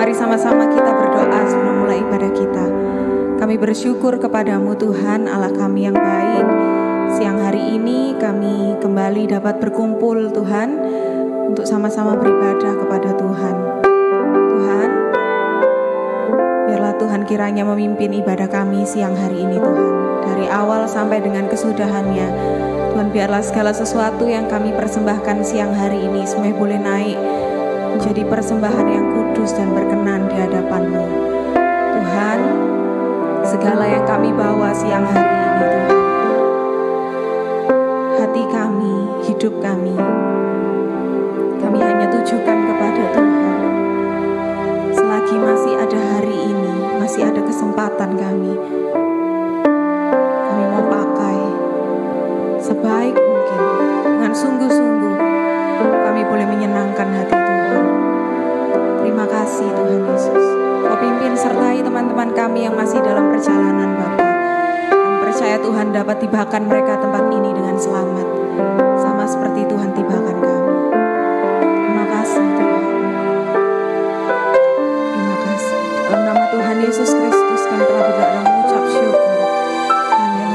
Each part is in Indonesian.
Mari sama-sama kita berdoa sebelum mulai ibadah kita. Kami bersyukur kepadamu Tuhan Allah kami yang baik. Siang hari ini kami kembali dapat berkumpul Tuhan untuk sama-sama beribadah kepada Tuhan. Tuhan, biarlah Tuhan kiranya memimpin ibadah kami siang hari ini Tuhan. Dari awal sampai dengan kesudahannya. Tuhan biarlah segala sesuatu yang kami persembahkan siang hari ini semuanya boleh naik menjadi persembahan yang kudus dan berkenan di hadapan-Mu. Tuhan, segala yang kami bawa siang hari ini Tuhan, hati kami, hidup kami hanya tujukan kepada Tuhan. Selagi masih ada hari ini, masih ada kesempatan kami mau pakai sebaik mungkin dengan sungguh-sungguh kami boleh menyenangkan hati Tuhan. Terima kasih Tuhan Yesus. Kau pimpin sertai teman-teman kami yang masih dalam perjalanan Bapa. Kami percaya Tuhan dapat tibakan mereka tempat ini dengan selamat, sama seperti Tuhan tibakan kami. Terima kasih Tuhan. Terima kasih. Dalam nama Tuhan Yesus Kristus kami telah berdoa dan mengucap syukur. Terima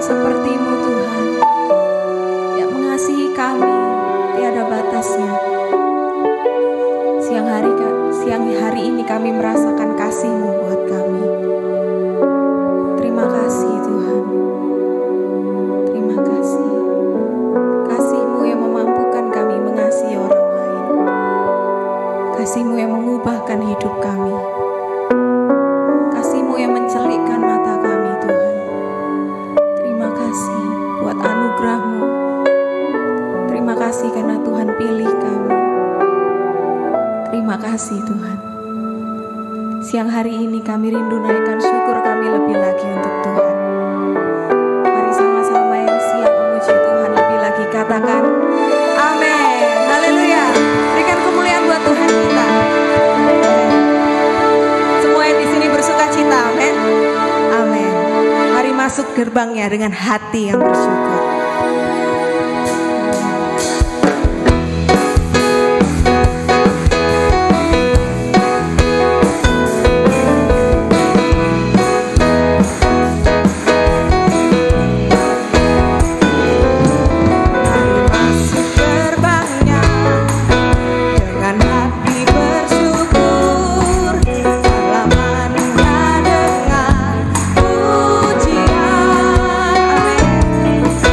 seperti-Mu Tuhan, yang mengasihi kami tiada batasnya. Siang hari ini kami merasakan kasih-Mu buat kami. Terima kasih Tuhan. Terima kasih. Kasih-Mu yang memampukan kami mengasihi orang lain. Kasih-Mu yang mengubahkan hidup kami. Kasih-Mu yang mencelikkan mata kami Tuhan. Terima kasih buat anugerah-Mu. Terima kasih karena Tuhan pilih kami. Terima kasih Tuhan. Siang hari ini kami rindu naikkan syukur kami lebih lagi untuk Tuhan. Mari sama-sama yang siap memuji Tuhan lebih lagi katakan amin. Haleluya. Berikan kemuliaan buat Tuhan kita. Semua yang di sini bersuka cita, amin. Amin. Mari masuk gerbangnya dengan hati yang bersyukur. Pujian, amin.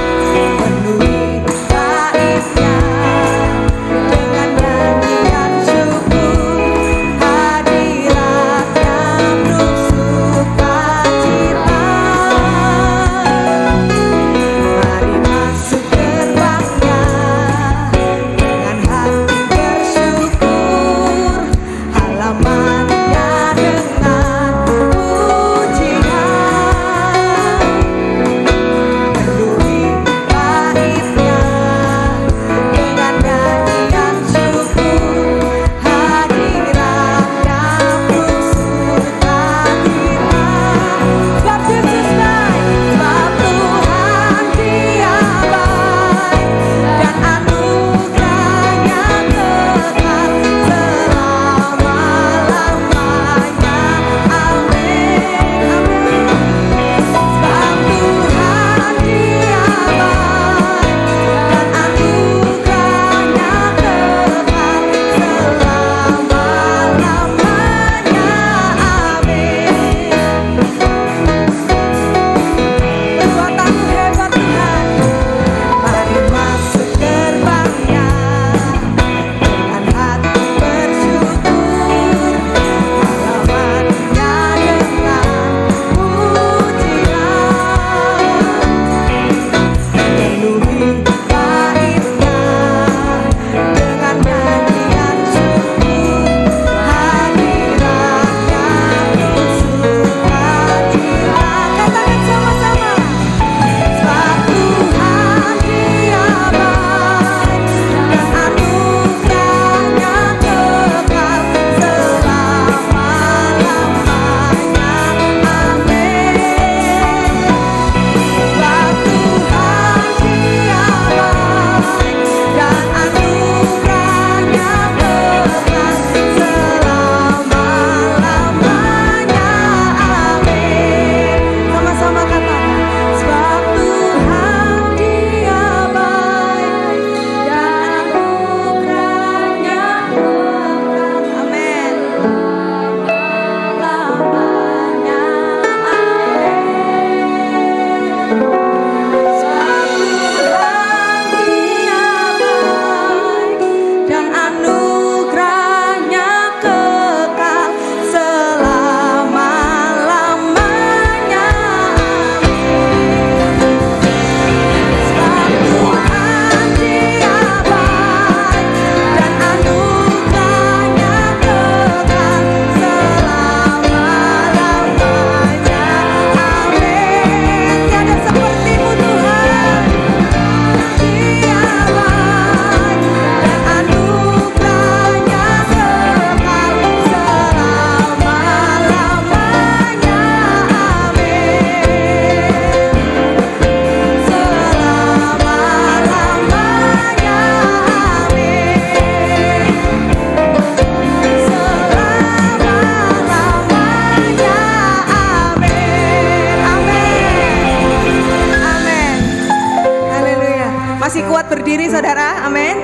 Masih kuat berdiri saudara, amin.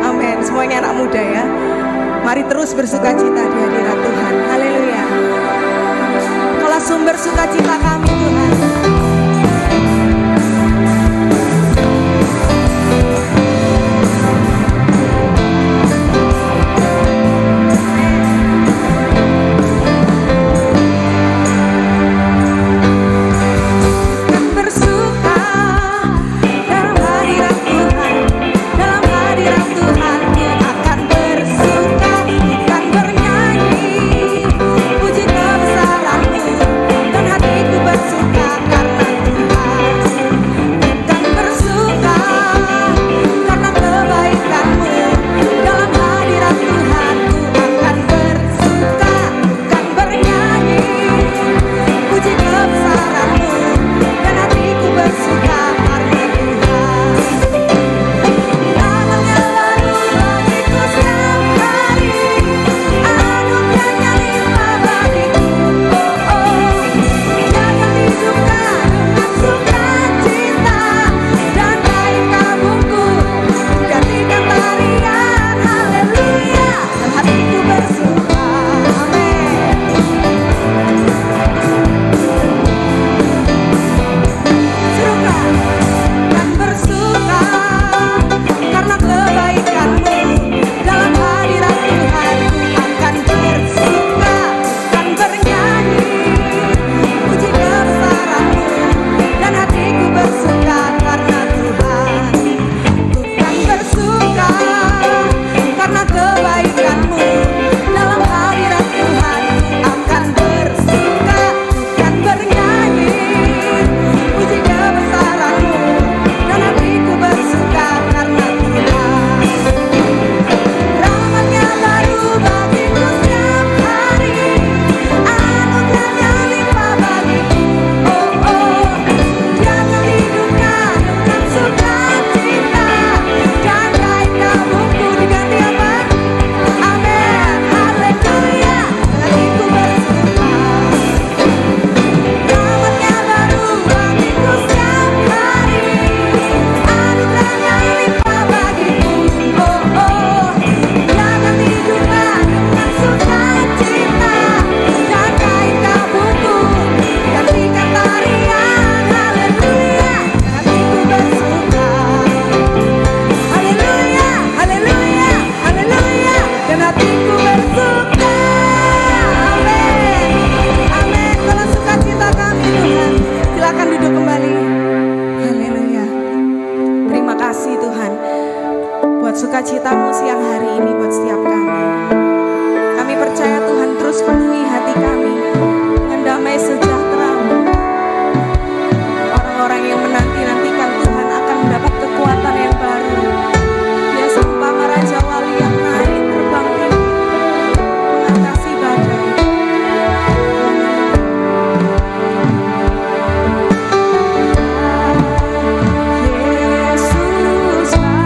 Amin, semuanya anak muda ya. Mari terus bersuka cita di hadirat Tuhan, haleluya. Kaulah sumber sukacita kami Tuhan. Sukacitamu siang hari ini buat setiap kami. Kami percaya Tuhan terus penuhi hati kami dengan damai sejahtera. Orang-orang yang menanti-nantikan Tuhan akan mendapat kekuatan yang baru. Dia seumpama Raja Wali yang naik terbang tinggi mengatasi badai. Yesus, amin.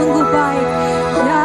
sungguh baik. Ya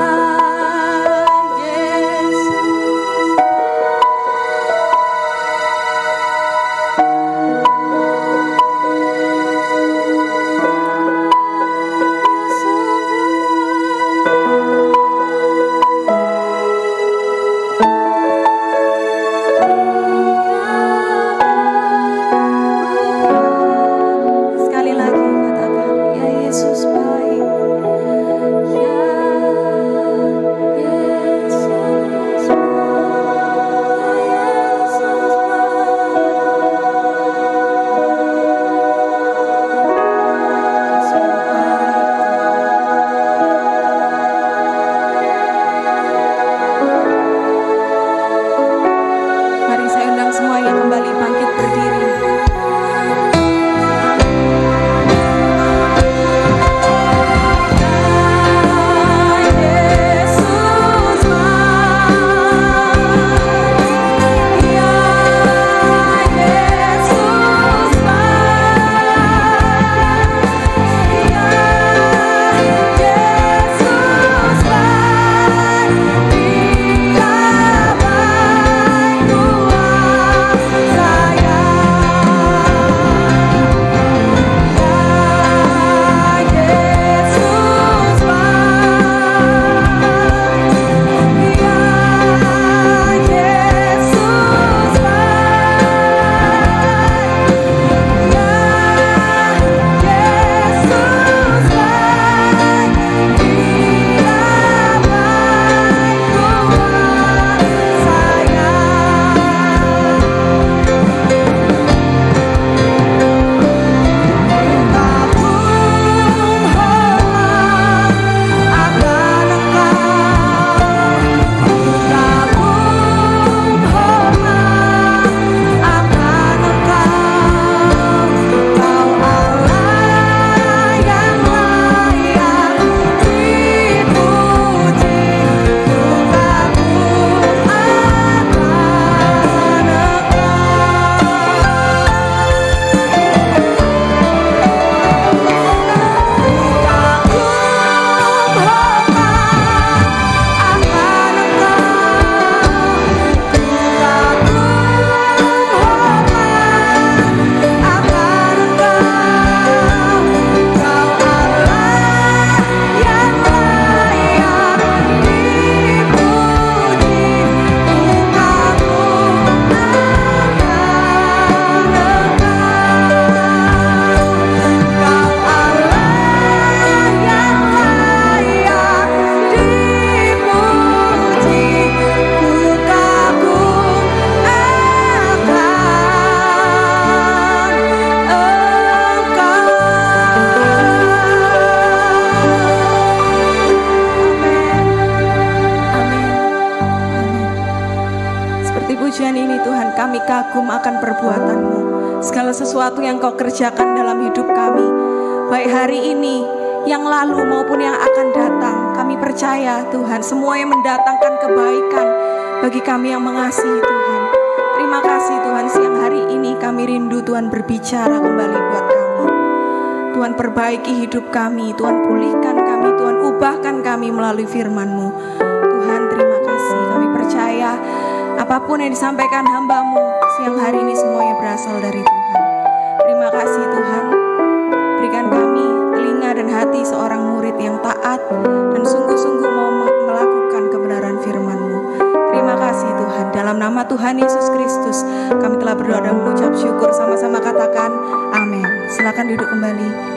kagum akan perbuatan-Mu, segala sesuatu yang Kau kerjakan dalam hidup kami, baik hari ini, yang lalu maupun yang akan datang. Kami percaya Tuhan, semua yang mendatangkan kebaikan bagi kami yang mengasihi Tuhan. Terima kasih Tuhan, siang hari ini kami rindu Tuhan berbicara kembali buat kami. Tuhan perbaiki hidup kami, Tuhan pulihkan kami, Tuhan ubahkan kami melalui firman-Mu. Tuhan terima kasih, kami percaya apapun yang disampaikan hamba-Mu siang hari ini semuanya berasal dari Tuhan. Terima kasih Tuhan, berikan kami telinga dan hati seorang murid yang taat dan sungguh-sungguh mau melakukan kebenaran firman-Mu. Terima kasih Tuhan, dalam nama Tuhan Yesus Kristus kami telah berdoa dan mengucap syukur, sama-sama katakan amin. Silakan duduk kembali.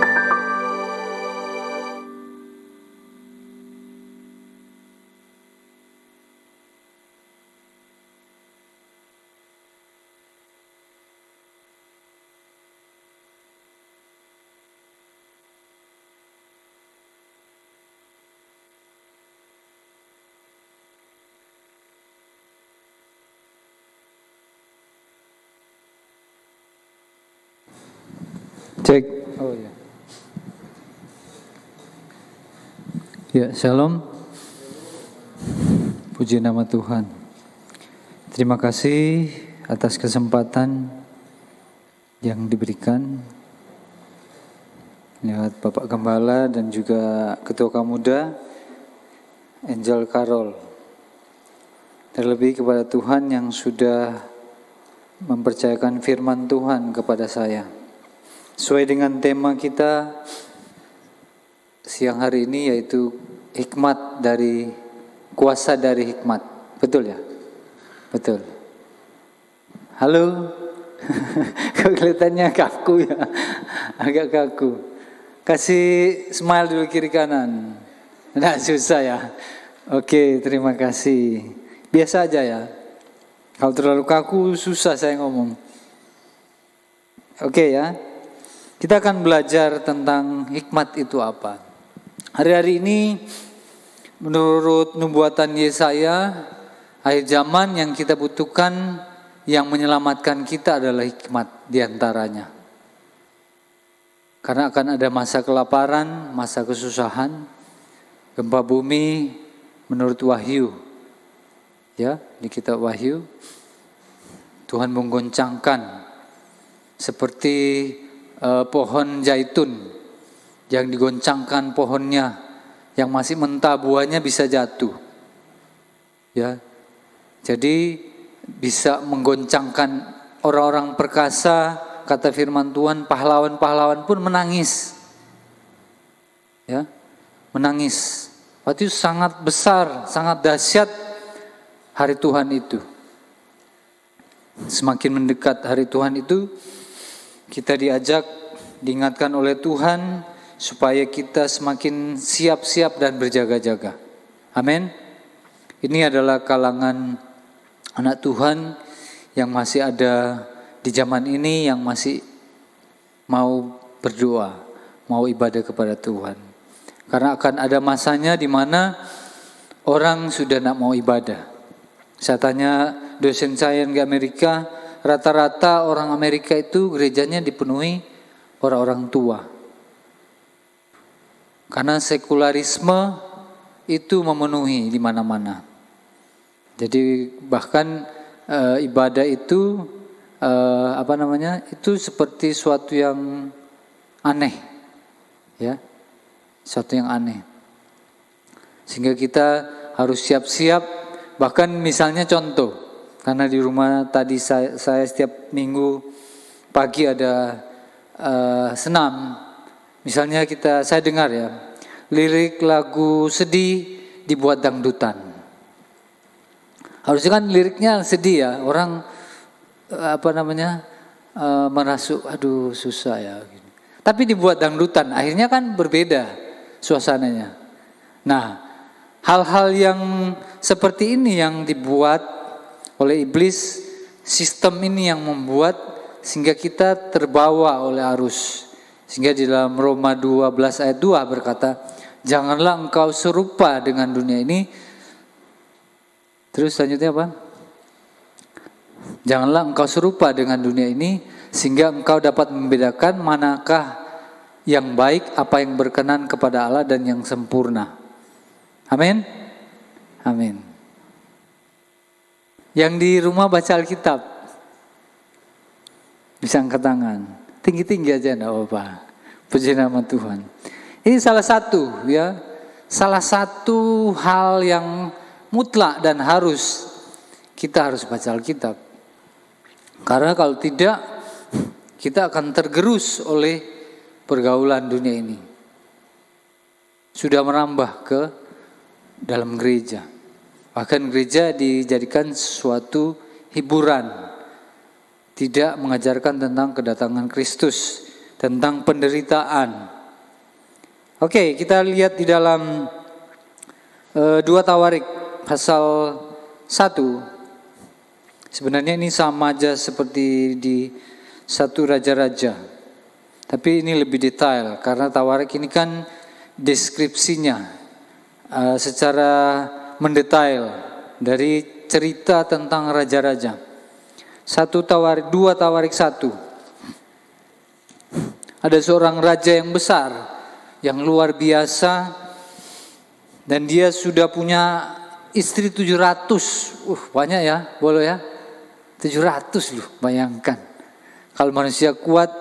Cek. Oh ya. Ya, shalom. Puji nama Tuhan. Terima kasih atas kesempatan yang diberikan lewat Bapak Gembala dan juga Ketua Kamuda, Angel Carol. Terlebih kepada Tuhan yang sudah mempercayakan firman Tuhan kepada saya. Sesuai dengan tema kita siang hari ini, yaitu hikmat dari kuasa dari hikmat. Betul ya? Betul. Halo. Kok kelihatannya kaku ya? Agak kaku. Kasih smile dulu kiri kanan. Nggak susah ya. Oke, terima kasih. Biasa aja ya. Kalau terlalu kaku susah saya ngomong. Oke ya. Kita akan belajar tentang hikmat itu apa. Hari-hari ini menurut nubuatan Yesaya, akhir zaman yang kita butuhkan, yang menyelamatkan kita adalah hikmat diantaranya. Karena akan ada masa kelaparan, masa kesusahan, gempa bumi menurut Wahyu. Ya, di kitab Wahyu, Tuhan menggoncangkan seperti pohon zaitun yang digoncangkan pohonnya, yang masih mentah buahnya bisa jatuh. Ya, jadi bisa menggoncangkan orang-orang perkasa, kata firman Tuhan, pahlawan-pahlawan pun menangis. Ya, menangis. Waktu itu sangat besar, sangat dahsyat hari Tuhan itu. Semakin mendekat hari Tuhan itu, kita diajak, diingatkan oleh Tuhan supaya kita semakin siap-siap dan berjaga-jaga. Amin. Ini adalah kalangan anak Tuhan yang masih ada di zaman ini, yang masih mau berdoa, mau ibadah kepada Tuhan. Karena akan ada masanya di mana orang sudah tidak mau ibadah. Saya tanya dosen saya di Amerika, rata-rata orang Amerika itu gerejanya dipenuhi orang-orang tua. Karena sekularisme itu memenuhi di mana-mana. Jadi bahkan ibadah itu itu seperti suatu yang aneh, ya, suatu yang aneh. Sehingga kita harus siap-siap. Bahkan misalnya contoh, karena di rumah tadi saya setiap minggu pagi ada senam. Misalnya saya dengar ya, lirik lagu sedih dibuat dangdutan. Harusnya kan liriknya sedih ya, orang merasuk, aduh susah ya. Tapi dibuat dangdutan, akhirnya kan berbeda suasananya. Nah, hal-hal yang seperti ini yang dibuat oleh iblis, sistem ini yang membuat sehingga kita terbawa oleh arus. Sehingga di dalam Roma 12 ayat 2 berkata, janganlah engkau serupa dengan dunia ini. Terus selanjutnya apa? Janganlah engkau serupa dengan dunia ini, sehingga engkau dapat membedakan manakah yang baik, apa yang berkenan kepada Allah dan yang sempurna. Amin. Amin. Yang di rumah baca Alkitab, bisa angkat tangan. Tinggi-tinggi aja enggak apa-apa. Puji nama Tuhan. Ini salah satu ya. Salah satu hal yang mutlak dan kita harus baca Alkitab. Karena kalau tidak, kita akan tergerus oleh pergaulan dunia ini. Sudah merambah ke dalam gereja. Bahkan gereja dijadikan suatu hiburan. Tidak mengajarkan tentang kedatangan Kristus, tentang penderitaan. Oke, kita lihat di dalam 2 Tawarik pasal 1. Sebenarnya ini sama aja seperti di 1 Raja-Raja. Tapi ini lebih detail karena Tawarik ini kan deskripsinya secara mendetail dari cerita tentang raja-raja. 2 Tawarik 1. Ada seorang raja yang besar, yang luar biasa, dan dia sudah punya istri 700. Banyak ya, boleh ya. 700 loh, bayangkan. Kalau manusia kuat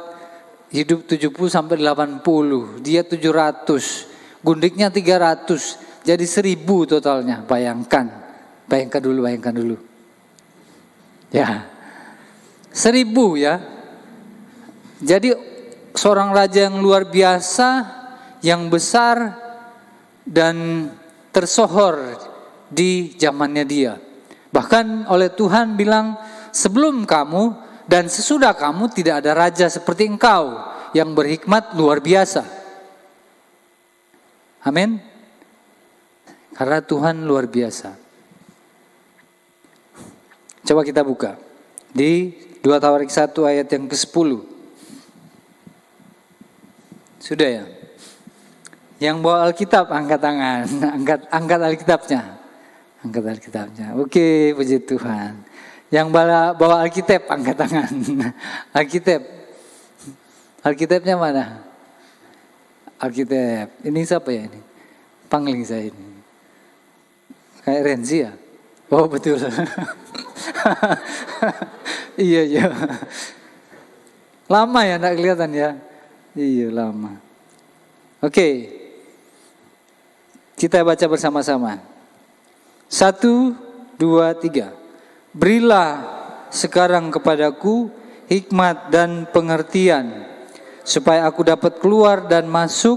hidup 70 sampai 80, dia 700, gundiknya 300, jadi 1000 totalnya. Bayangkan dulu. Ya, 1000 ya. Jadi seorang raja yang luar biasa, yang besar dan tersohor di zamannya dia. Bahkan oleh Tuhan bilang, sebelum kamu dan sesudah kamu tidak ada raja seperti engkau yang berhikmat luar biasa. Amin. Karena Tuhan luar biasa. Coba kita buka di 2 Tawarik 1 ayat yang ke-10. Sudah ya? Yang bawa Alkitab angkat tangan, angkat Alkitabnya. Angkat Alkitabnya. Oke, puji Tuhan. Yang bawa Alkitab angkat tangan. Alkitabnya mana? Alkitab. Ini siapa ya ini? Pangling saya ini. Kayak Renzi ya? Oh betul. Iya. Lama ya, enggak kelihatan ya? Iya lama. Oke. Kita baca bersama-sama. 1, 2, 3. Berilah sekarang kepadaku hikmat dan pengertian, supaya aku dapat keluar dan masuk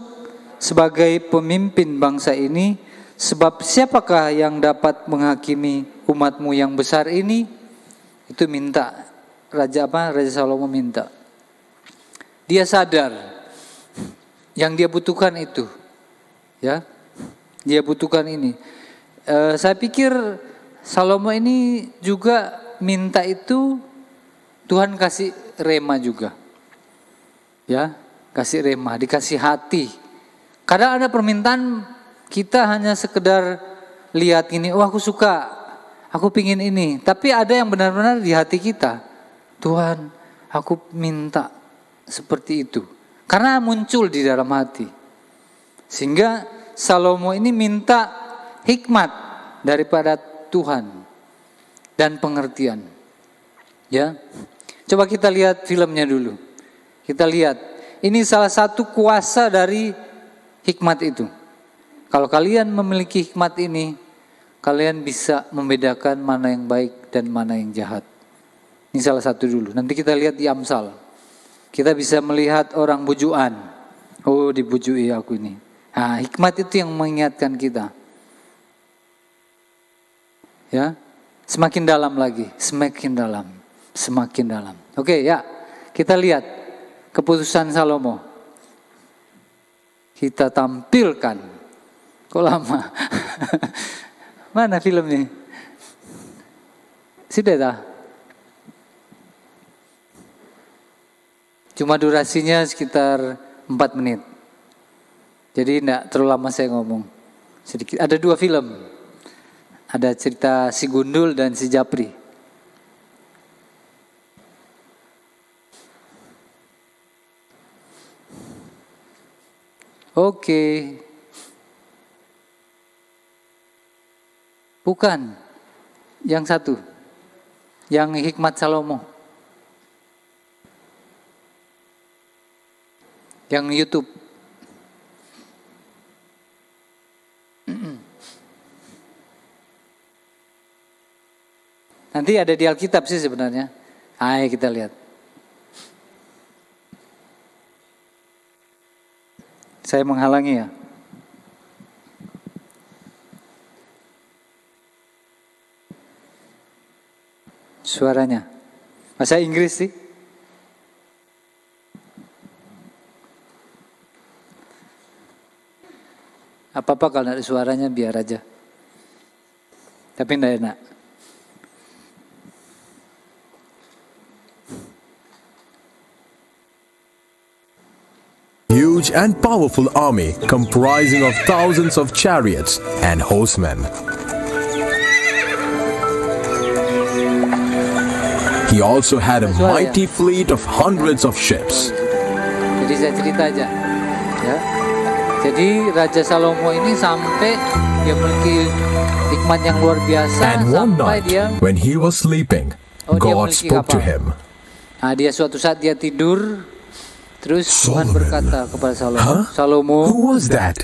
sebagai pemimpin bangsa ini. Sebab siapakah yang dapat menghakimi umatmu yang besar ini? Itu minta Raja Salomo minta. Dia sadar yang dia butuhkan itu, ya, dia butuhkan ini. Saya pikir Salomo ini juga minta itu, Tuhan kasih rema juga, ya, kasih rema, dikasih hati. Kadang ada permintaan kita hanya sekedar lihat ini, oh aku suka, aku pingin ini. Tapi ada yang benar-benar di hati kita. Tuhan, aku minta seperti itu. Karena muncul di dalam hati. Sehingga Salomo ini minta hikmat daripada Tuhan dan pengertian. Ya, coba kita lihat filmnya dulu. Kita lihat, ini salah satu kuasa dari hikmat itu. Kalau kalian memiliki hikmat ini, kalian bisa membedakan mana yang baik dan mana yang jahat. Ini salah satu dulu. Nanti kita lihat di Amsal. Kita bisa melihat orang bujuan. Oh, dibujui aku ini. Nah, hikmat itu yang mengingatkan kita. Ya, semakin dalam lagi, semakin dalam. Oke, ya. Kita lihat keputusan Salomo. Kita tampilkan. Kok lama? Mana filmnya? Sudah dah. Cuma durasinya sekitar 4 menit. Jadi tidak terlalu lama saya ngomong. Sedikit. Ada 2 film. Ada cerita si Gundul dan si Japri. Oke. Bukan. Yang satu. Yang hikmat Salomo. Yang YouTube. Nanti ada di Alkitab sih sebenarnya. Ayo kita lihat. Saya menghalangi ya. Suaranya. Bahasa Inggris sih. Apa-apa kalau ada suaranya biar aja. Tapi tidak enak. Huge and powerful army comprising of thousands of chariots and horsemen. He also had a mighty fleet of hundreds of ships. Jadi saya cerita aja, ya. Jadi Raja Salomo ini sampai dia memiliki hikmat yang luar biasa. And one sampai night, dia, when he was sleeping, God spoke to him. Nah, dia suatu saat dia tidur, Terus Tuhan Solomon. berkata kepada Salomo, Huh? Salomo, Who was that?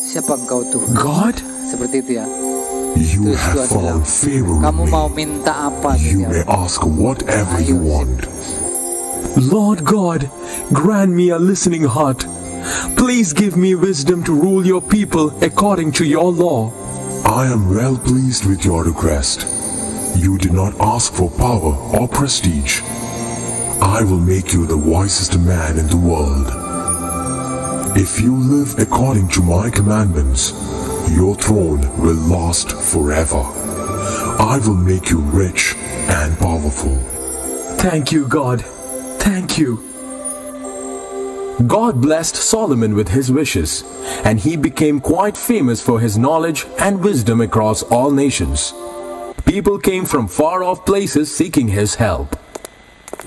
siapa engkau tuh? God? Seperti itu ya. You Terus have Tuhan bilang, found favor kamu with mau me. minta apa? You Gitu may ya. ask whatever you Ayo, want. Lord God, grant me a listening heart. Please give me wisdom to rule your people according to your law. I am well pleased with your request. You did not ask for power or prestige. I will make you the wisest man in the world. If you live according to my commandments, your throne will last forever. I will make you rich and powerful. Thank you, God. Thank you. God blessed Solomon with his wishes, and he became quite famous for his knowledge and wisdom across all nations. People came from far-off places seeking his help.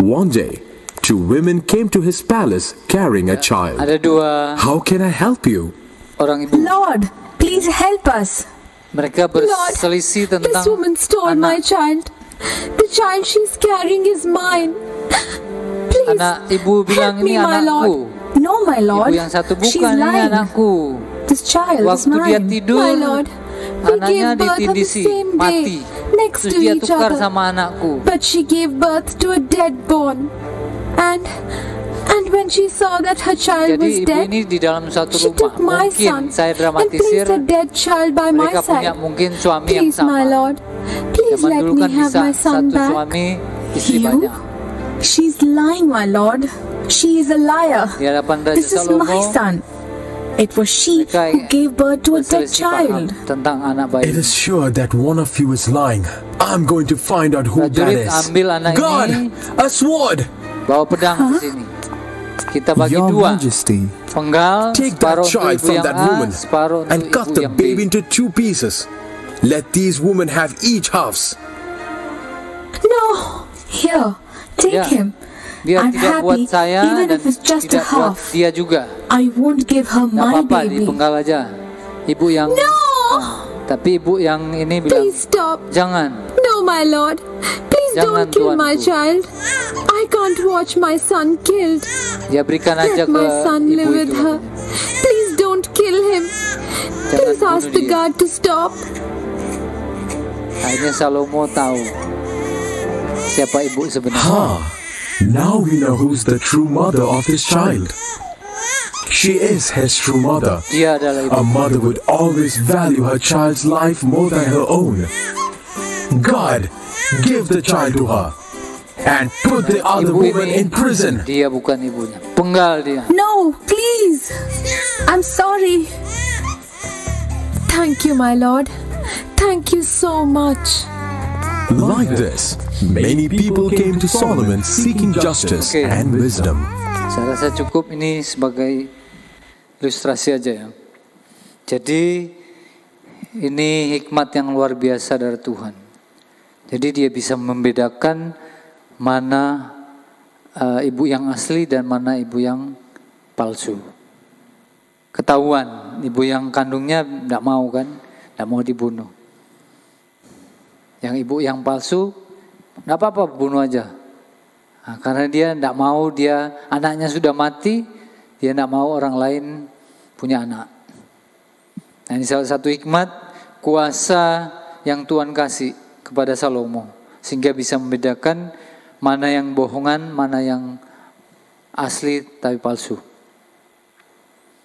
One day, 2 women came to his palace carrying a child. Ada 2 How can I help you? orang ibu. Lord, please help us. Mereka berselisih This tentang woman stole my anak. child. The child she's carrying is mine. Please Anak ibu bilang, help ini me, my anakku. Lord. No, my Lord. Ibu yang satu, She's bukan, ini lying. anakku. This child is Waktu dia mine. tidur, My Lord, we anaknya gave birth on the ditindisi, same mati. day, next Terus to dia each tukar other. sama anakku. But she gave birth to a dead born. And when she saw that her child was Jadi ibu dead, ini di dalam satu she rumah. took my Mungkin son saya and dramatisir, placed a dead child by my mereka punya side. mungkin suami yang Please, my sama. Lord, please Zaman let dulu me kan have bisa my son satu back. suami, istri You? banyak. She's lying, my Lord. She is a liar. Di hadapan Raja This is Salomo, my son. It was she mereka who gave birth to a dead berselisih paham child. tentang anak bayi. It is sure that one of you is lying. I'm going to find out who that Prajurit is. ambil anak God, ini, a sword! bawa pedang ke sini. Kita bagi Your 2, Majesty, penggal, Take that separuh untuk child ibu from yang that A, woman separuh and untuk cut ibu the yang B. baby into 2 pieces. Let these women have each halves. No, here, take Ya, him. Biar I'm tidak buat happy, saya even dan if it's just a tidak buat half. dia juga. I won't give her Gak my apa-apa, baby. dipenggal aja. Ibu yang tapi ibu yang ini bilang, Please stop. jangan. No, my Lord. Please Jangan, don't kill my tuanku. child. I can't watch my son killed. Dia berikan aja Let ke my son ibu live with itu. her. Please don't kill him. Please Jangan ask bunuh the dia. guard to stop. Akhirnya Salomo tahu siapa ibu sebenarnya. Ah, now we know who's the true mother of this child. She is his true mother. Dia adalah ibu. A mother would always value her child's life more than her own. God, give the child to her and put the other Ibu woman ini, in prison. dia bukan ibunya. Penggal dia. No, please. I'm sorry. Thank you, my Lord. Thank you so much. Like this, many people came to Solomon seeking justice Okay. and wisdom. Saya rasa cukup ini sebagai ilustrasi aja ya. Jadi ini hikmat yang luar biasa dari Tuhan. Jadi dia bisa membedakan mana ibu yang asli dan mana ibu yang palsu. Ketahuan ibu yang kandungnya tidak mau kan, tidak mau dibunuh. Yang ibu yang palsu, tidak apa-apa bunuh aja. Nah, karena dia tidak mau, dia anaknya sudah mati, dia tidak mau orang lain punya anak. Nah, ini salah satu hikmat kuasa yang Tuhan kasih kepada Salomo, sehingga bisa membedakan mana yang bohongan, mana yang asli tapi palsu.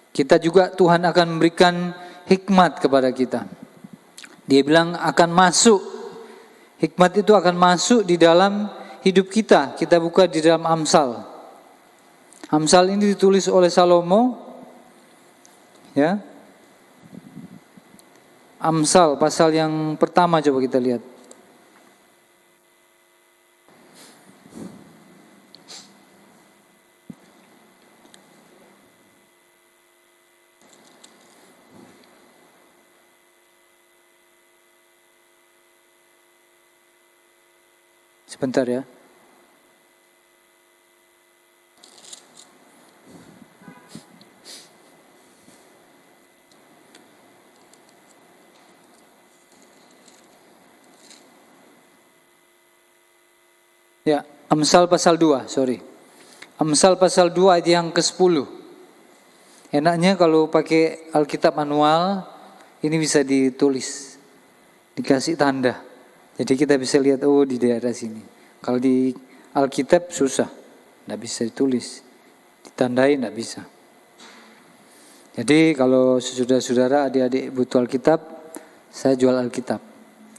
Kita juga Tuhan akan memberikan hikmat kepada kita. Dia bilang akan masuk, hikmat itu akan masuk di dalam hidup kita. Kita buka di dalam Amsal. Amsal ini ditulis oleh Salomo. Ya. Amsal pasal yang pertama coba kita lihat. Sebentar ya. Ya, Amsal pasal 2, sorry. Amsal pasal 2 ayat yang ke-10. Enaknya kalau pakai Alkitab manual, ini bisa ditulis, dikasih tanda. Jadi kita bisa lihat, oh di daerah sini. Kalau di Alkitab susah, tidak bisa ditulis, ditandai tidak bisa. Jadi kalau saudara-saudara, adik-adik butuh Alkitab, saya jual Alkitab.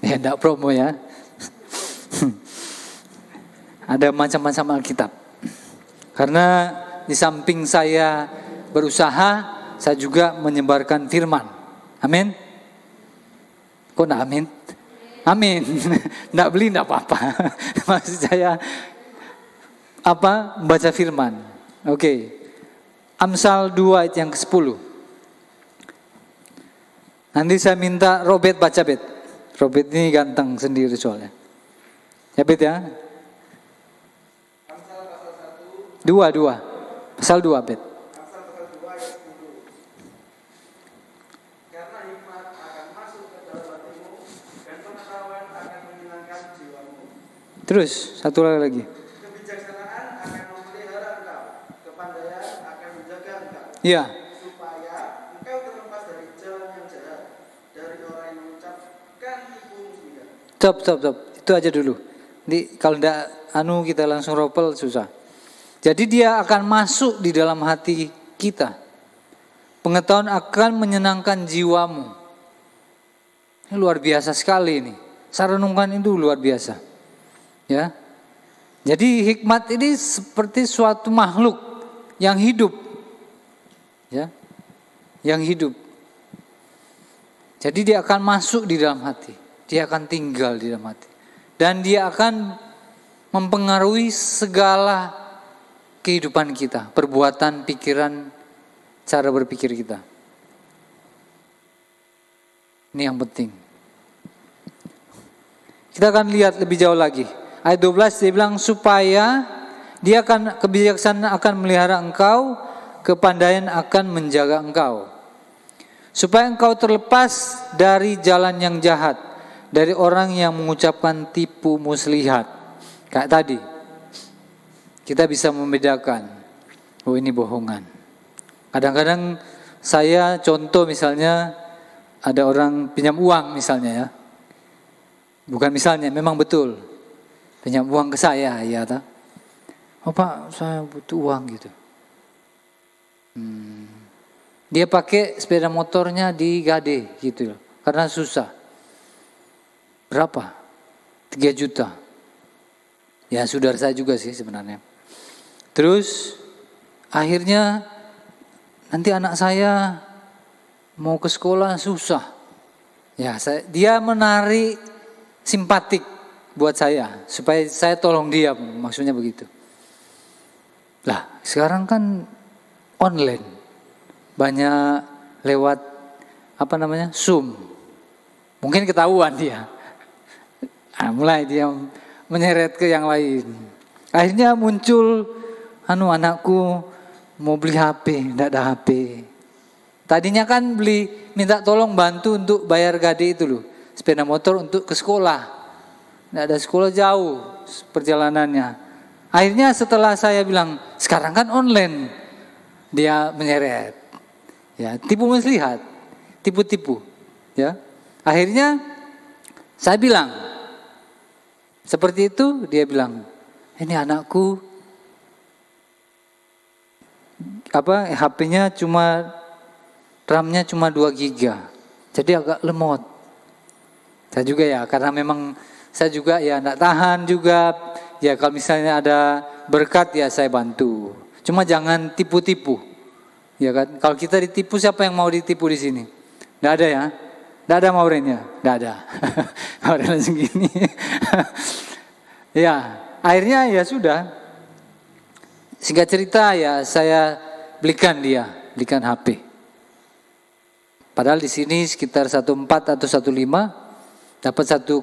Ya tidak promo ya. Ada macam-macam Alkitab. Karena di samping saya berusaha, saya juga menyebarkan firman. Amin. Kok enggak amin? Amin. Enggak beli enggak apa-apa. Maksud saya membaca firman. Oke. Amsal 2 ayat yang ke-10. Nanti saya minta Robert baca, Bet. Robert ini ganteng sendiri soalnya. Ya, Bet ya. Amsal pasal 1. 2. Pasal 2, Bet. Amsal pasal 2 ayat 10. Karena hikmat akan masuk ke dalam hatimu dan pengetahuan akan menyenangkan jiwamu. Terus, satu lagi. Kebijaksanaan akan memelihara engkau, kepandaian akan menjaga engkau. Iya. Supaya engkau terlepas dari jalan yang jahat, dari orang yang mengucapkan tipu muslihat. Stop. Itu aja dulu. Nanti kalau enggak kita langsung ropel susah. Jadi dia akan masuk di dalam hati kita. Pengetahuan akan menyenangkan jiwamu. Ini luar biasa sekali ini. Saya renungkan itu luar biasa. Ya. Jadi hikmat ini seperti suatu makhluk yang hidup. Ya. Yang hidup. Jadi dia akan masuk di dalam hati. Dia akan tinggal di dalam hati. Dan dia akan mempengaruhi segala kehidupan kita, perbuatan, pikiran, cara berpikir kita. Ini yang penting. Kita akan lihat lebih jauh lagi. Ayat 12 dia bilang supaya dia akan kebijaksanaan akan melihara engkau, kepandaian akan menjaga engkau. Supaya engkau terlepas dari jalan yang jahat, dari orang yang mengucapkan tipu muslihat. Kayak tadi. Kita bisa membedakan, oh ini bohongan. Kadang-kadang saya contoh misalnya ada orang pinjam uang misalnya ya. Bukan misalnya, memang betul. Pinjam uang ke saya, ya tak? Oh Pak, saya butuh uang gitu. Dia pakai sepeda motornya di Gade gitu loh. Karena susah. Berapa? 3 juta. Ya saudara saya juga sih sebenarnya. Terus akhirnya nanti anak saya mau ke sekolah susah. Ya, dia menarik simpatik buat saya supaya saya tolong dia, maksudnya begitu. Lah, sekarang kan online. Banyak lewat Zoom. Mungkin ketahuan dia. Mulai dia menyeret ke yang lain. Akhirnya muncul anakku mau beli HP, enggak ada HP. Tadinya kan minta tolong bantu untuk bayar Gade itu loh, sepeda motor untuk ke sekolah. Enggak ada sekolah jauh perjalanannya. Akhirnya setelah saya bilang, sekarang kan online, dia menyeret. Ya, tipu muslihat, tipu-tipu. Ya, akhirnya saya bilang, seperti itu, dia bilang, ini anakku HP-nya RAM-nya cuma 2 giga. Jadi agak lemot. Saya juga ya, karena memang saya juga ya enggak tahan juga. Ya kalau misalnya ada berkat ya saya bantu. Cuma jangan tipu-tipu. Ya kan? Kalau kita ditipu, siapa yang mau ditipu di sini? Enggak ada ya? Enggak ada Maurennya? Enggak ada. Mauren langsung gini. Ya, akhirnya ya sudah. Singkat cerita ya saya belikan HP. Padahal di sini sekitar 1.4 atau 1.5 dapat 1,2.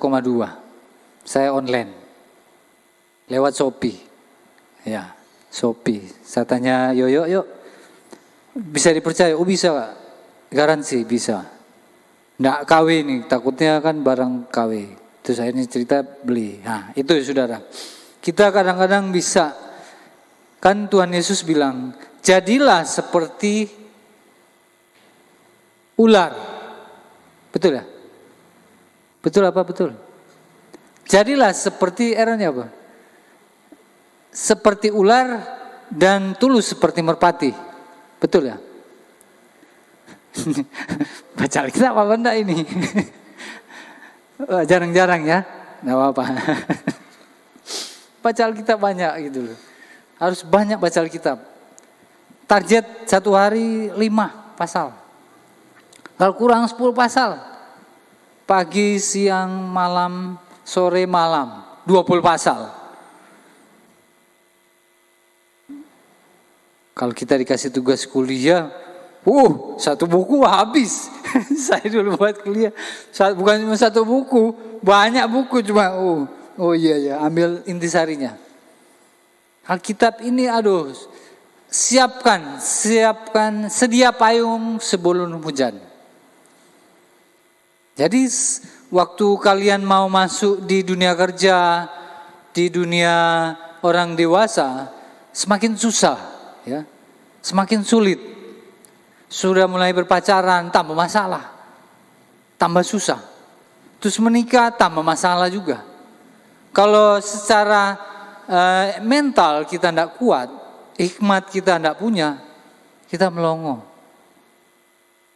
Saya online lewat Shopee. Ya, Shopee. Saya tanya Yoyo, bisa dipercaya? Oh bisa, garansi bisa. Nggak KW nih, takutnya kan barang KW. Terus akhirnya cerita beli. Nah itu saudara. Kita kadang-kadang bisa Kan Tuhan Yesus bilang, jadilah seperti ular. Betul ya? Betul apa betul? Jadilah seperti eranya apa? Seperti ular dan tulus seperti merpati. Betul ya? Baca Alkitab apa enggak ini? Jarang-jarang ya, enggak apa-apa. Baca Alkitab banyak gitu loh. Harus banyak baca Alkitab. Target 1 hari 5 pasal. Kalau kurang 10 pasal. Pagi, siang, malam, sore, malam. 20 pasal. Kalau kita dikasih tugas kuliah, 1 buku habis. Saya dulu buat kuliah, bukan cuma 1 buku, banyak buku cuma iya ambil intisarinya. Alkitab ini siapkan, sedia payung sebelum hujan. Jadi waktu kalian mau masuk di dunia kerja, di dunia orang dewasa, semakin susah, ya, semakin sulit. Sudah mulai berpacaran, tambah masalah, tambah susah. Terus menikah, tambah masalah juga. Kalau secara mental kita tidak kuat, hikmat kita tidak punya, kita melongo.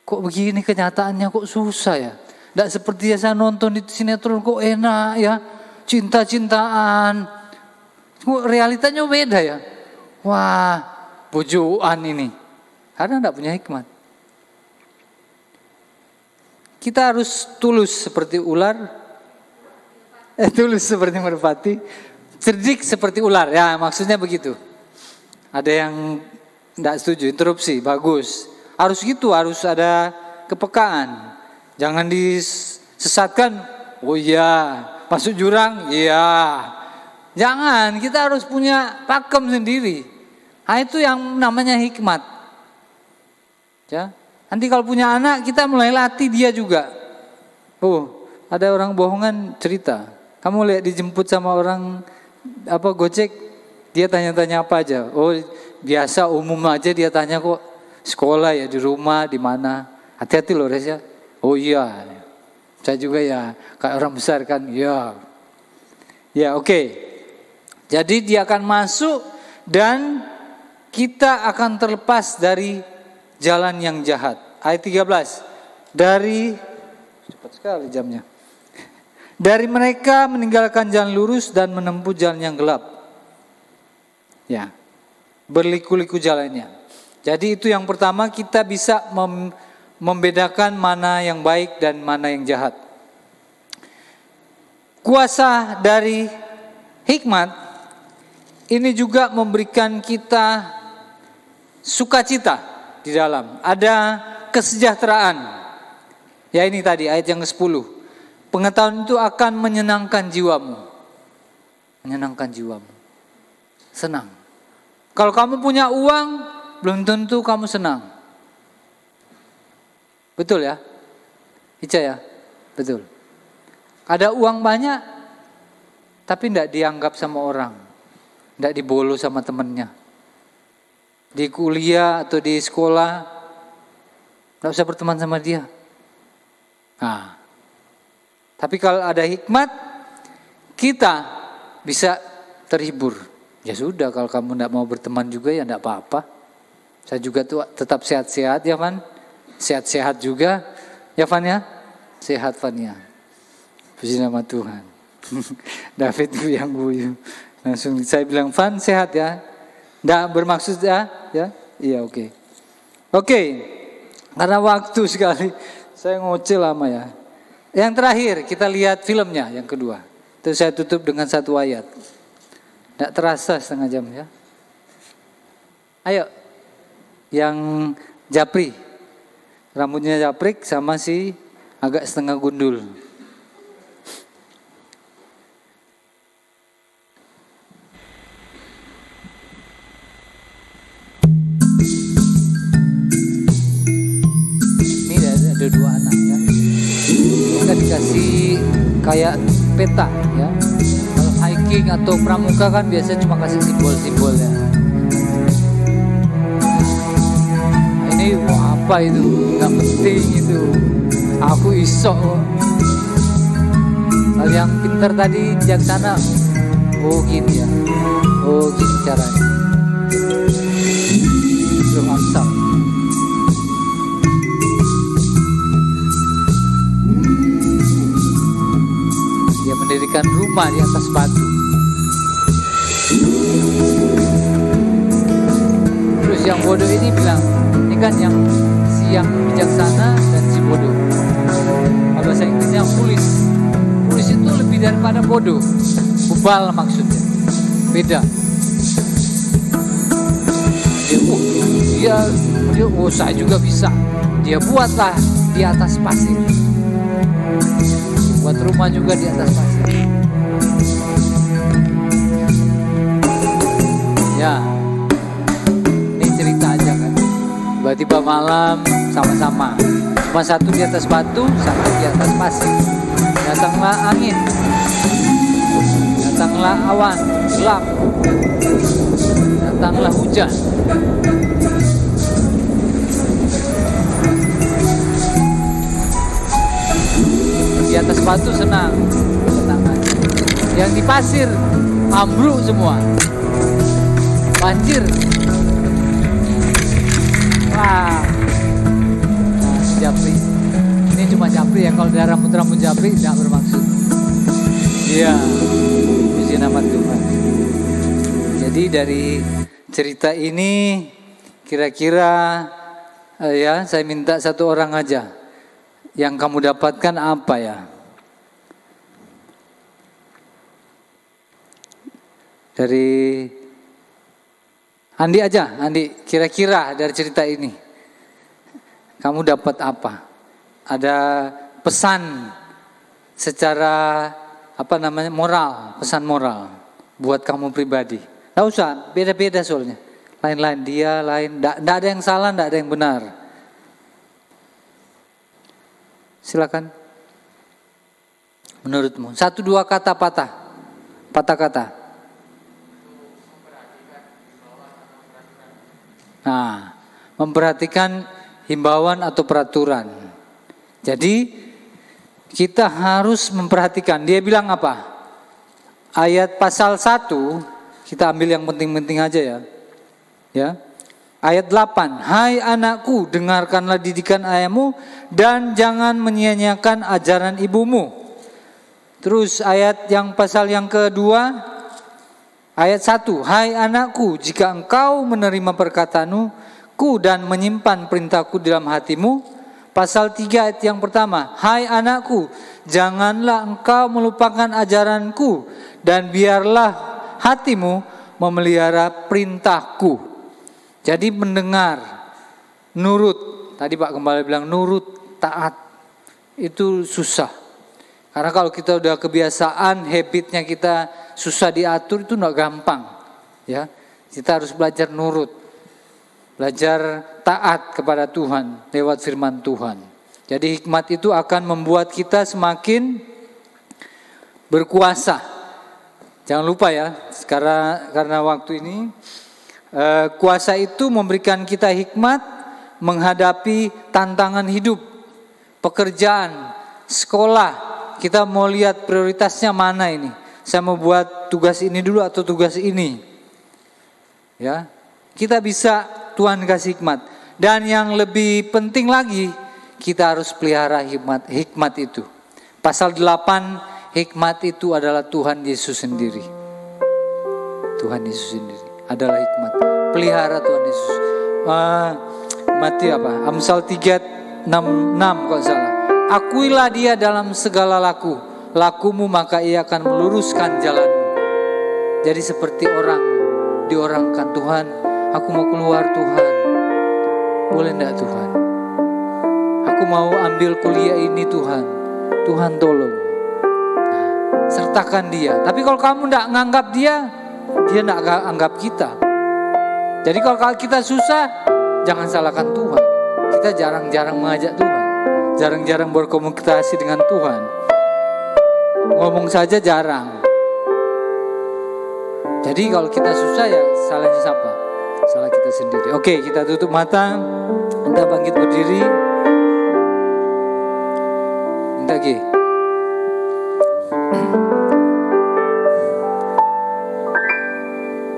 Kok begini kenyataannya, kok susah ya? Tidak seperti saya nonton di sinetron, kok enak ya, cinta-cintaan. Kok realitanya beda ya? Wah, bojoan ini. Karena tidak punya hikmat. Kita harus tulus seperti ular, tulus seperti merpati, cerdik seperti ular. Ya, maksudnya begitu. Ada yang tidak setuju, interupsi, bagus. Harus gitu, harus ada kepekaan. Jangan disesatkan, oh iya, masuk jurang, iya. Jangan, kita harus punya pakem sendiri. Nah, itu yang namanya hikmat. Ya, nanti kalau punya anak, kita mulai latih dia juga. Ada orang bohongan cerita. Kamu lihat dijemput sama orang Gojek, dia tanya-tanya apa aja. Biasa umum aja dia tanya kok. Sekolah ya, di rumah, di mana. Hati-hati loh Res ya. Oh iya, saya juga ya, kayak orang besar kan, ya. Ya oke. Jadi dia akan masuk dan kita akan terlepas dari jalan yang jahat. Ayat 13. Cepat sekali jamnya. Dari mereka meninggalkan jalan lurus dan menempuh jalan yang gelap. Ya, berliku-liku jalannya. Jadi itu yang pertama, kita bisa membedakan mana yang baik dan mana yang jahat. Kuasa dari hikmat ini juga memberikan kita sukacita di dalam. Ada kesejahteraan. Ya ini tadi ayat yang ke-10. Pengetahuan itu akan menyenangkan jiwamu. Menyenangkan jiwamu. Senang. Kalau kamu punya uang, belum tentu kamu senang. Betul ya? Ica ya? Betul. Ada uang banyak, tapi tidak dianggap sama orang. Tidak dibolo sama temannya. Di kuliah atau di sekolah, tidak usah berteman sama dia. Nah, tapi kalau ada hikmat, kita bisa terhibur. Ya sudah, kalau kamu tidak mau berteman juga ya tidak apa-apa. Saya juga tuh tetap sehat-sehat ya Van. Sehat-sehat juga. Ya Van ya? Sehat Van ya. Puji nama Tuhan. David yang guyu. Langsung saya bilang, Van sehat ya? Tidak bermaksud ya? Iya oke. Oke. Karena waktu sekali. Saya ngoceh lama ya. Yang terakhir kita lihat filmnya yang kedua. Terus saya tutup dengan 1 ayat. Tidak terasa setengah jam ya. Ayo. Yang japri. Rambutnya japrik sama si agak setengah gundul. Ini ada 2 anak ya. Mereka dikasih kayak peta ya. Kalau hiking atau pramuka kan biasanya cuma kasih simbol-simbol ya. ini apa itu, nggak penting itu, aku iso. Kalau yang pintar tadi bijaksana, oh gini ya, oh gini caranya. Belum Amsal. Dia mendirikan rumah di atas batu. Terus yang bodoh ini bilang, ini kan yang si yang bijaksana dan si bodoh. Kalau bahasa Inggrisnya foolish. Foolish itu lebih daripada bodoh. Bebal maksudnya. Beda. Dia saya juga bisa. Dia buatlah di atas pasir. Buat rumah juga di atas pasir. Ya, ini cerita aja kan. Tiba-tiba malam sama-sama. Cuma satu di atas batu, satu di atas pasir. Datanglah angin, datanglah awan gelap, datanglah hujan. Di atas batu senang aja. Yang di pasir ambruk semua, banjir. Wah, Japri. Ini cuma Japri ya, kalau ada rambut-rambut Japri tidak bermaksud. Iya, puji nama Tuhan. Jadi dari cerita ini kira-kira ya saya minta satu orang aja. Yang kamu dapatkan apa ya? Dari Andi aja, Andi, kira-kira dari cerita ini kamu dapat apa? Ada pesan secara moral, pesan moral buat kamu pribadi. Nggak usah, beda-beda soalnya. Lain-lain dia, lain, nggak ada yang salah, nggak ada yang benar. Silakan. Menurutmu, 1-2 kata patah kata. Nah, memperhatikan himbauan atau peraturan. Jadi kita harus memperhatikan. Dia bilang apa? Ayat pasal 1, kita ambil yang penting-penting aja ya. Ya. Ayat 8, hai anakku, dengarkanlah didikan ayahmu dan jangan menyia-nyiakan ajaran ibumu. Terus ayat yang pasal yang kedua, ayat 1, hai anakku, jika engkau menerima perkataanku dan menyimpan perintahku dalam hatimu. Pasal 3 ayat yang pertama, hai anakku, janganlah engkau melupakan ajaranku dan biarlah hatimu memelihara perintahku. Jadi mendengar, nurut, tadi Pak Gembala bilang nurut, taat, itu susah. Karena kalau kita udah kebiasaan, habitnya kita susah diatur, itu nggak gampang. Ya, kita harus belajar nurut, belajar taat kepada Tuhan lewat firman Tuhan. Jadi hikmat itu akan membuat kita semakin berkuasa. Jangan lupa ya, karena waktu ini kuasa itu memberikan kita hikmat menghadapi tantangan hidup, pekerjaan, sekolah. Kita mau lihat prioritasnya mana ini. Saya mau buat tugas ini dulu atau tugas ini. Ya, kita bisa, Tuhan kasih hikmat. Dan yang lebih penting lagi, kita harus pelihara hikmat itu. Pasal 8, hikmat itu adalah Tuhan Yesus sendiri. Tuhan Yesus sendiri adalah hikmat. Pelihara Tuhan Yesus. Amsal 3:6 kalau salah. Akuilah dia dalam segala lakumu maka ia akan meluruskan jalanmu. Jadi seperti orang diorangkan, Tuhan, aku mau keluar Tuhan. Boleh enggak Tuhan? Aku mau ambil kuliah ini Tuhan. Tuhan tolong. Nah, sertakan dia. Tapi kalau kamu enggak nganggap dia enggak anggap kita. Jadi kalau kita susah, jangan salahkan Tuhan. Kita jarang-jarang mengajak Tuhan. Jarang-jarang berkomunikasi dengan Tuhan. Ngomong saja jarang. Jadi kalau kita susah ya salahnya siapa? Salah kita sendiri. Oke, kita tutup mata. Minta bangkit berdiri. Minta G.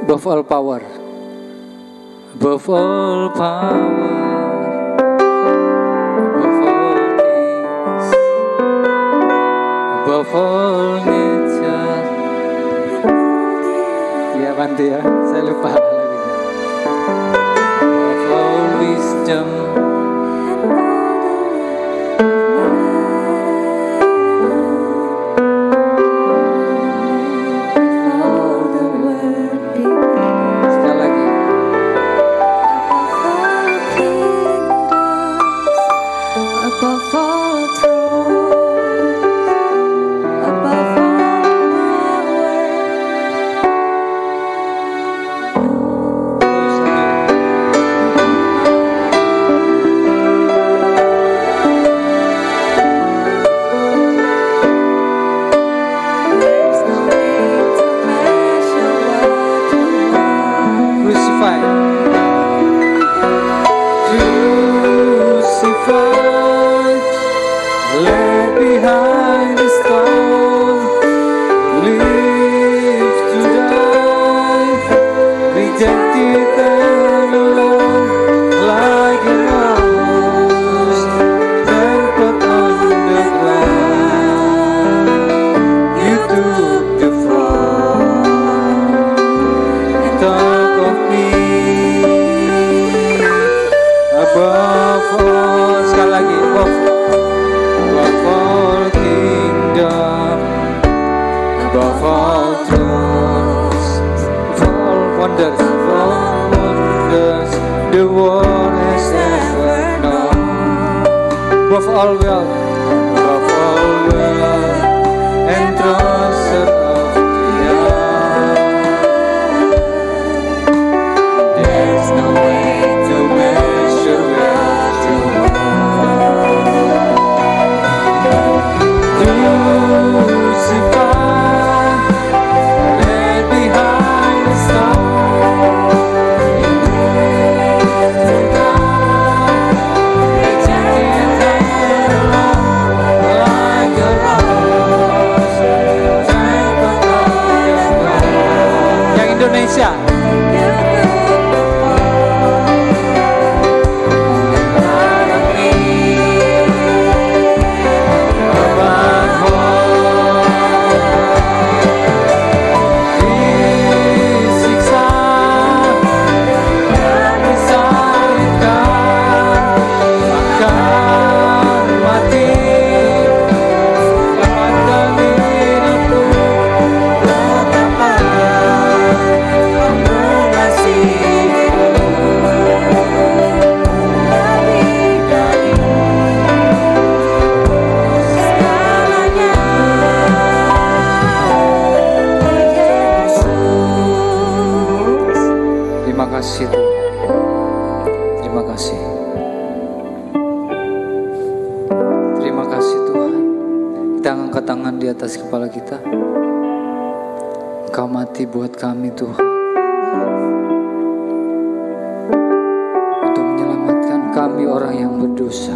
Above all power. Above all power. Above all things. Above all nature. Ya bantu ya, saya lupa lagunya. Above all wisdom. Sekali lagi. Above all thrones, above all there's no way to measure what you are. Crucified. Crucified, left behind the stone, live to die, rejected and alone, like an rose, trampled on the ground. You took the fall, talk of me. Above all, sekali lagi, above all kingdom, above all thrones, above all wonders, the world has ever known. Above all wealth, above all wealth, and treasure of the earth. There's no way to measure what you are. Crucified, left behind the stone, lived to die, rejected and alone, like a rose, trampled on the ground. Yang Indonesia. Terima kasih Tuhan. Terima kasih. Terima kasih Tuhan. Kita angkat tangan di atas kepala kita. Engkau mati buat kami Tuhan. Untuk menyelamatkan kami orang yang berdosa.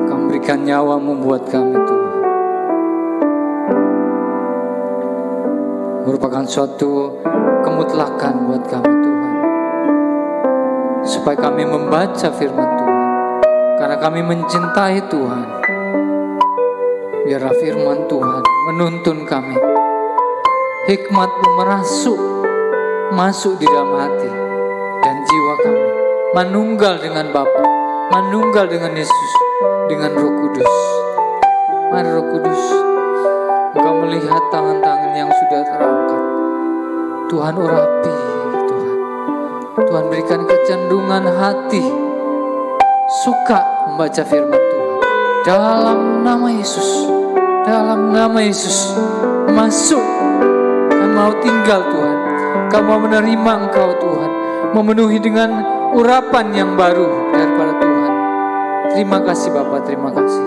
Engkau memberikan nyawa-Mu buat kami Tuhan. Merupakan suatu kemutlakan buat kami Tuhan, supaya kami membaca firman Tuhan, karena kami mencintai Tuhan. Biarlah firman Tuhan menuntun kami, hikmat-Mu masuk di dalam hati dan jiwa kami, manunggal dengan Bapa, manunggal dengan Yesus, dengan Roh Kudus. Mari Roh Kudus, Engkau melihat tangan-tangan yang sudah terangkat. Tuhan urapi, Tuhan. Tuhan berikan kecenderungan hati suka membaca firman Tuhan. Dalam nama Yesus, dalam nama Yesus, masuk. Kau mau tinggal Tuhan. Kau mau menerima Engkau Tuhan, memenuhi dengan urapan yang baru daripada Tuhan. Terima kasih Bapa, terima kasih.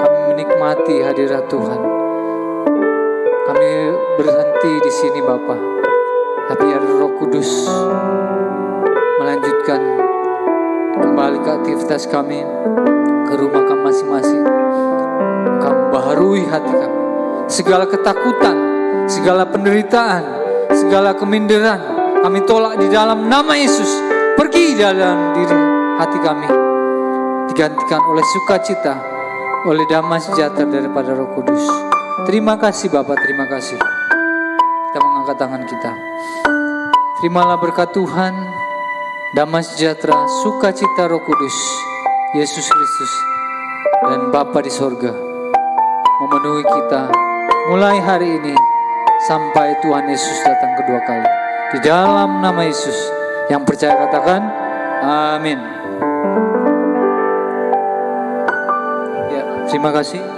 Kami menikmati hadirat Tuhan. Kami berhenti di sini Bapa. Tapi biar Roh Kudus melanjutkan kembali ke aktivitas kami, ke rumah kami masing-masing. Engkau membaharui hati kami. Segala ketakutan, segala penderitaan, segala keminderan, kami tolak di dalam nama Yesus. Pergi dalam diri hati kami. Digantikan oleh sukacita, oleh damai sejahtera daripada Roh Kudus. Terima kasih Bapa, terima kasih. Kita mengangkat tangan kita. Terimalah berkat Tuhan, damai sejahtera, sukacita Roh Kudus, Yesus Kristus, dan Bapa di sorga memenuhi kita mulai hari ini sampai Tuhan Yesus datang kedua kali. Di dalam nama Yesus, yang percaya katakan amin. Ya, terima kasih.